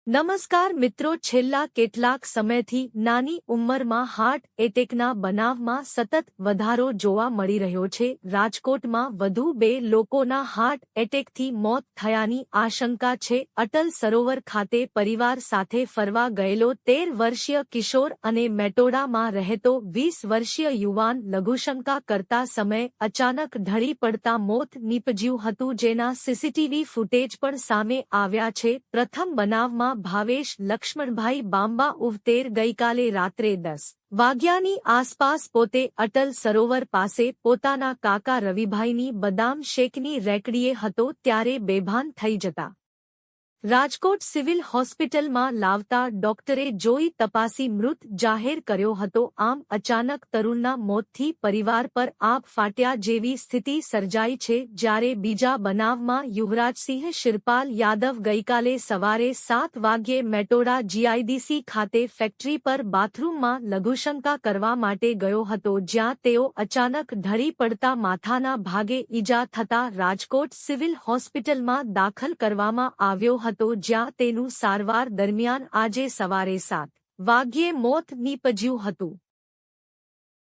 નમસ્કાર મિત્રો, છેલ્લા કેટલાક સમયથી નાની ઉંમરમાં હાર્ટ એટેકના બનાવમાં સતત વધારો જોવા મળી રહ્યો છે। રાજકોટમાં વધુ 2 લોકોના હાર્ટ એટેકથી મોત થયાની આશંકા છે। અટલ સરોવર ખાતે પરિવાર સાથે ફરવા ગયેલો 13 વર્ષીય કિશોર અને મેટોડામાં રહેતો 20 વર્ષીય યુવાન લઘુશંકા કરતા સમયે અચાનક ઢળી પડતા મોત નીપજ્યું હતું, જેના સીસીટીવી ફૂટેજ પણ સામે આવ્યા છે। પ્રથમ બનાવમાં ભાવેશ લક્ષ્મણભાઈ બાંબા ઉવતેર ગઈકાલે રાત્રે 10 વાગ્યાની આસપાસ પોતે અટલ સરોવર પાસે પોતાના કાકા રવિભાઈની બદામ શેકની રેકડીએ હતો ત્યારે બેભાન થઈ જતા રાજકોટ સિવિલ હોસ્પિટલમાં લાવતા ડોક્ટરે જોઈ તપાસી મૃત જાહેર કર્યો હતો। આમ અચાનક તરુણના મોતથી પરિવાર પર આભ ફાટ્યા જેવી સ્થિતિ સર્જાઈ છે। જ્યારે બીજા બનાવમાં યુવરાજસિંહ શિરપાલ યાદવ ગઈકાલે સવારે 7 વાગ્યે મેટોડા જીઆઈડીસી ખાતે ફેક્ટરી પર બાથરૂમમાં લઘુશંકા કરવા માટે ગયો હતો, જ્યાં તેઓ અચાનક ઢળી પડતા માથાના ભાગે ઈજા થતાં રાજકોટ સિવિલ હોસ્પિટલમાં દાખલ કરવામાં આવ્યો હતો, જ્યાં તેનું સારવાર દરમિયાન આજે સવારે 7 વાગ્યે મોત નીપજ્યું હતું।